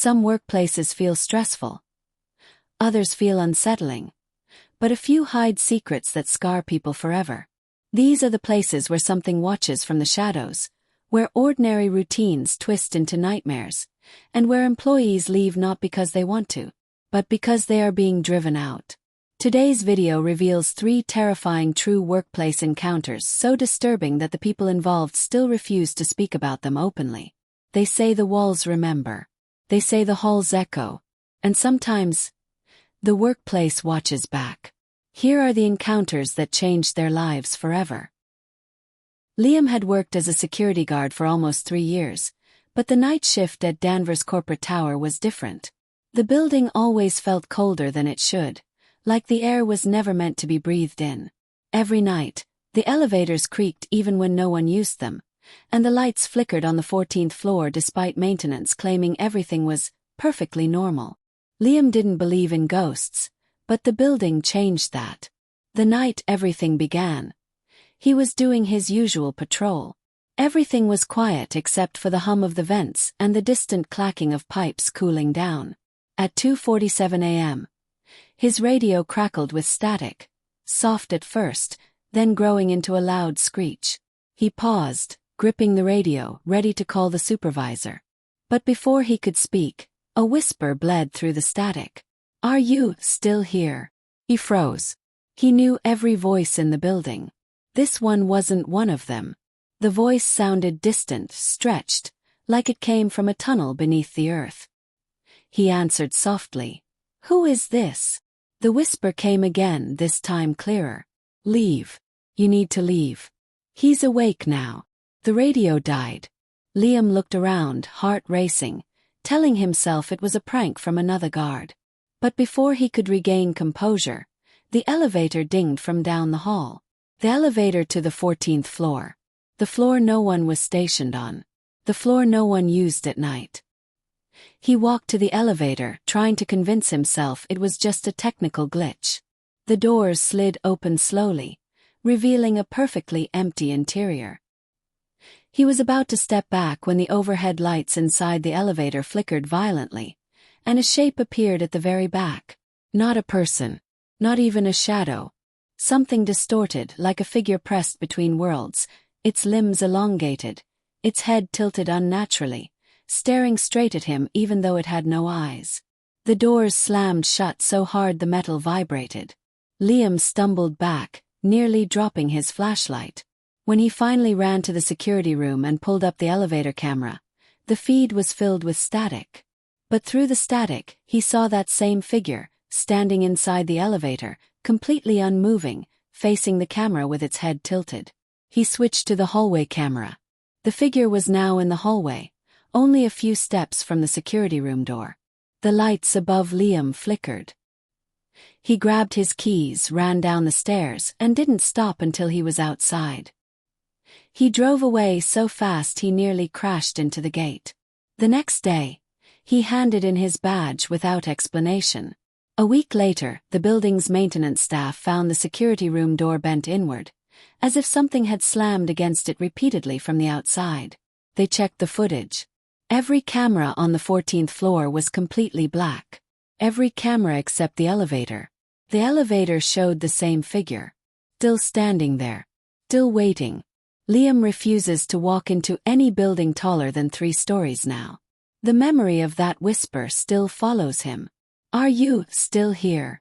Some workplaces feel stressful. Others feel unsettling. But a few hide secrets that scar people forever. These are the places where something watches from the shadows, where ordinary routines twist into nightmares, and where employees leave not because they want to, but because they are being driven out. Today's video reveals 3 terrifying true workplace encounters so disturbing that the people involved still refuse to speak about them openly. They say the walls remember. They say the halls echo. And sometimes, the workplace watches back. Here are the encounters that changed their lives forever. Liam had worked as a security guard for almost 3 years, but the night shift at Danvers Corporate Tower was different. The building always felt colder than it should, like the air was never meant to be breathed in. Every night, the elevators creaked even when no one used them, and the lights flickered on the 14th floor despite maintenance claiming everything was perfectly normal. Liam didn't believe in ghosts, but the building changed that. The night everything began, he was doing his usual patrol. Everything was quiet except for the hum of the vents and the distant clacking of pipes cooling down. At 2:47 a.m., his radio crackled with static, soft at first, then growing into a loud screech. He paused, gripping the radio, ready to call the supervisor. But before he could speak, a whisper bled through the static. "Are you still here?" He froze. He knew every voice in the building. This one wasn't one of them. The voice sounded distant, stretched, like it came from a tunnel beneath the earth. He answered softly, "Who is this?" The whisper came again, this time clearer. "Leave. You need to leave. He's awake now." The radio died. Liam looked around, heart racing, telling himself it was a prank from another guard. But before he could regain composure, the elevator dinged from down the hall. The elevator to the 14th floor. The floor no one was stationed on. The floor no one used at night. He walked to the elevator, trying to convince himself it was just a technical glitch. The doors slid open slowly, revealing a perfectly empty interior. He was about to step back when the overhead lights inside the elevator flickered violently, and a shape appeared at the very back. Not a person. Not even a shadow. Something distorted, like a figure pressed between worlds, its limbs elongated, its head tilted unnaturally, staring straight at him even though it had no eyes. The doors slammed shut so hard the metal vibrated. Liam stumbled back, nearly dropping his flashlight. When he finally ran to the security room and pulled up the elevator camera, the feed was filled with static. But through the static, he saw that same figure, standing inside the elevator, completely unmoving, facing the camera with its head tilted. He switched to the hallway camera. The figure was now in the hallway, only a few steps from the security room door. The lights above Liam flickered. He grabbed his keys, ran down the stairs, and didn't stop until he was outside. He drove away so fast he nearly crashed into the gate. The next day, he handed in his badge without explanation. A week later, the building's maintenance staff found the security room door bent inward, as if something had slammed against it repeatedly from the outside. They checked the footage. Every camera on the 14th floor was completely black. Every camera except the elevator. The elevator showed the same figure. Still standing there. Still waiting. Liam refuses to walk into any building taller than 3 stories now. The memory of that whisper still follows him. "Are you still here?"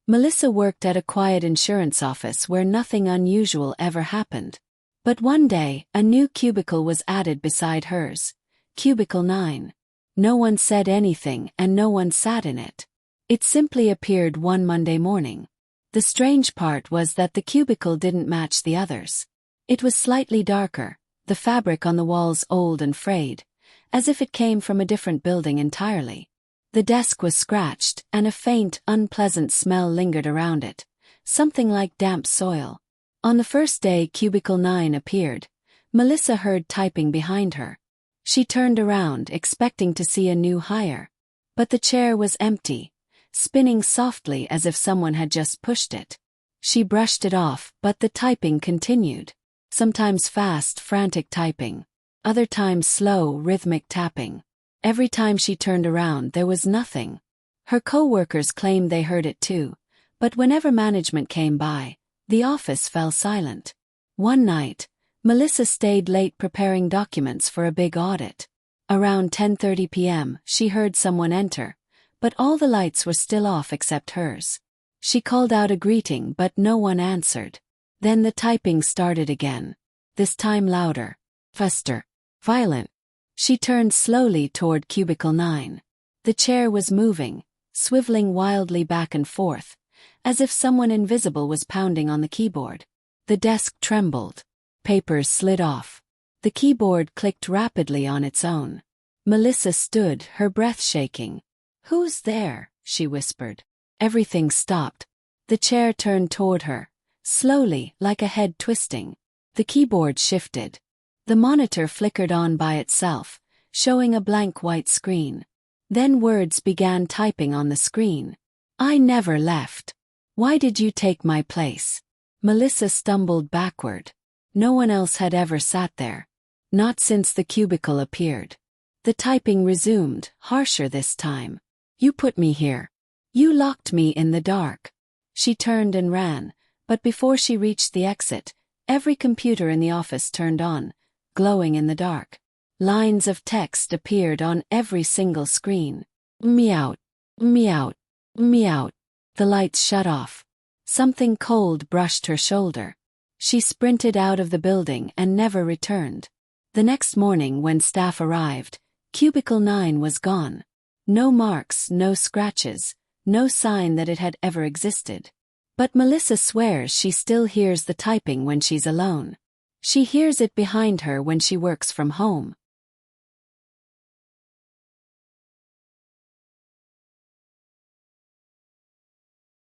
Melissa worked at a quiet insurance office where nothing unusual ever happened. But one day, a new cubicle was added beside hers. Cubicle 9. No one said anything and no one sat in it. It simply appeared one Monday morning. The strange part was that the cubicle didn't match the others. It was slightly darker, the fabric on the walls old and frayed, as if it came from a different building entirely. The desk was scratched, and a faint, unpleasant smell lingered around it, something like damp soil. On the first day Cubicle 9 appeared, Melissa heard typing behind her. She turned around, expecting to see a new hire. But the chair was empty, spinning softly as if someone had just pushed it. She brushed it off, but the typing continued. Sometimes fast, frantic typing. Other times slow, rhythmic tapping. Every time she turned around, there was nothing. Her coworkers claimed they heard it too, but whenever management came by, the office fell silent. One night, Melissa stayed late preparing documents for a big audit. Around 10:30 p.m., she heard someone enter, but all the lights were still off except hers. She called out a greeting, but no one answered. Then the typing started again. This time louder, faster, violent. She turned slowly toward cubicle 9. The chair was moving, swiveling wildly back and forth, as if someone invisible was pounding on the keyboard. The desk trembled. Papers slid off. The keyboard clicked rapidly on its own. Melissa stood, her breath shaking. "Who's there?" she whispered. Everything stopped. The chair turned toward her, slowly, like a head twisting. The keyboard shifted. The monitor flickered on by itself, showing a blank white screen. Then words began typing on the screen. "I never left. Why did you take my place?" Melissa stumbled backward. No one else had ever sat there. Not since the cubicle appeared. The typing resumed, harsher this time. "You put me here. You locked me in the dark." She turned and ran, but before she reached the exit, every computer in the office turned on, glowing in the dark. Lines of text appeared on every single screen. "Me out. Me out. Me out." The lights shut off. Something cold brushed her shoulder. She sprinted out of the building and never returned. The next morning when staff arrived, cubicle 9 was gone. No marks, no scratches, no sign that it had ever existed. But Melissa swears she still hears the typing when she's alone. She hears it behind her when she works from home.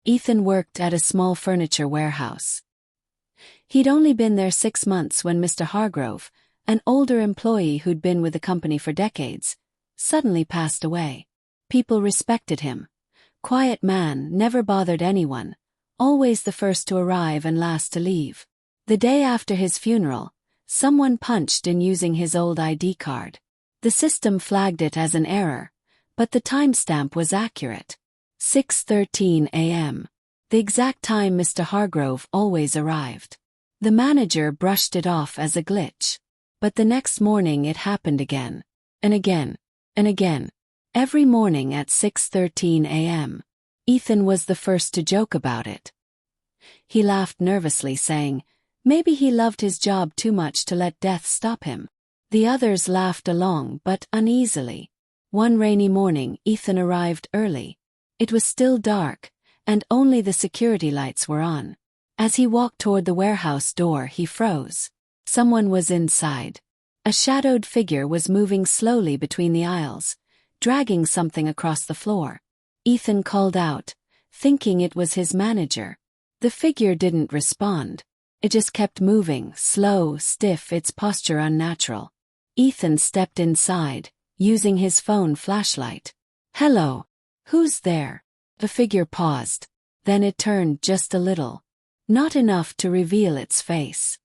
Ethan worked at a small furniture warehouse. He'd only been there 6 months when Mr. Hargrove, an older employee who'd been with the company for decades, suddenly passed away. People respected him. Quiet man, never bothered anyone, always the first to arrive and last to leave. The day after his funeral, someone punched in using his old ID card. The system flagged it as an error, but the timestamp was accurate. 6:13 a.m. The exact time Mr. Hargrove always arrived. The manager brushed it off as a glitch. But the next morning it happened again. And again. And again. Every morning at 6:13 a.m. Ethan was the first to joke about it. He laughed nervously, saying, maybe he loved his job too much to let death stop him. The others laughed along, but uneasily. One rainy morning, Ethan arrived early. It was still dark, and only the security lights were on. As he walked toward the warehouse door, he froze. Someone was inside. A shadowed figure was moving slowly between the aisles, dragging something across the floor. Ethan called out, thinking it was his manager. The figure didn't respond. It just kept moving, slow, stiff, its posture unnatural. Ethan stepped inside, using his phone flashlight. Hello. Who's there? The figure paused. Then it turned just a little. Not enough to reveal its face.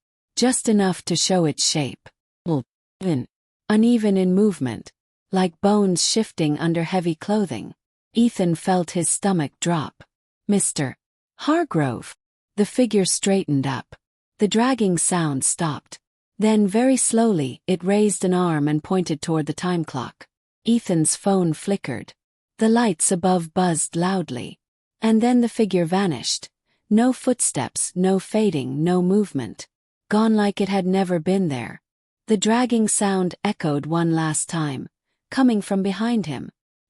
Just enough to show its shape. Uneven in movement, like bones shifting under heavy clothing. Ethan felt his stomach drop. Mr. Hargrove. The figure straightened up. The dragging sound stopped. Then very slowly, it raised an arm and pointed toward the time clock. Ethan's phone flickered. The lights above buzzed loudly. And then the figure vanished. No footsteps, no fading, no movement. Gone like it had never been there. The dragging sound echoed one last time, coming from behind him.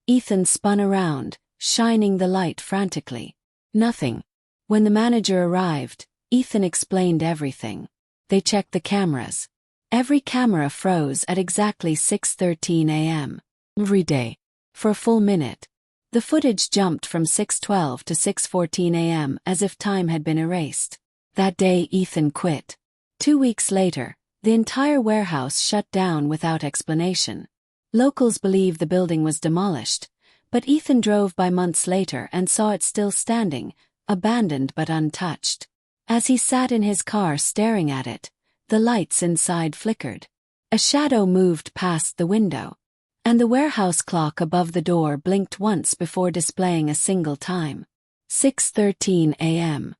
Ethan spun around, shining the light frantically. Nothing. When the manager arrived, Ethan explained everything. They checked the cameras. Every camera froze at exactly 6:13 a.m. every day. For a full minute. The footage jumped from 6:12 to 6:14 a.m. as if time had been erased. That day Ethan quit. 2 weeks later, the entire warehouse shut down without explanation. Locals believe the building was demolished, but Ethan drove by months later and saw it still standing, abandoned but untouched. As he sat in his car staring at it, The lights inside flickered. A shadow moved past the window, and the warehouse clock above the door blinked once before displaying a single time. 6:13 a.m.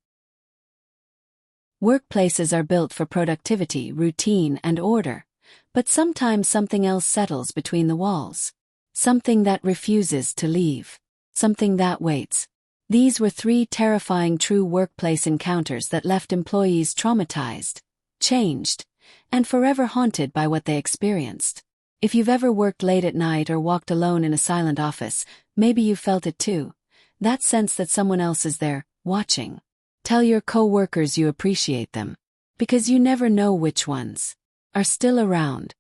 Workplaces are built for productivity, routine, and order, but sometimes something else settles between the walls. Something that refuses to leave. Something that waits. These were 3 terrifying true workplace encounters that left employees traumatized, changed, and forever haunted by what they experienced. If you've ever worked late at night or walked alone in a silent office, maybe you felt it too. That sense that someone else is there, watching. Tell your coworkers you appreciate them, because you never know which ones are still around.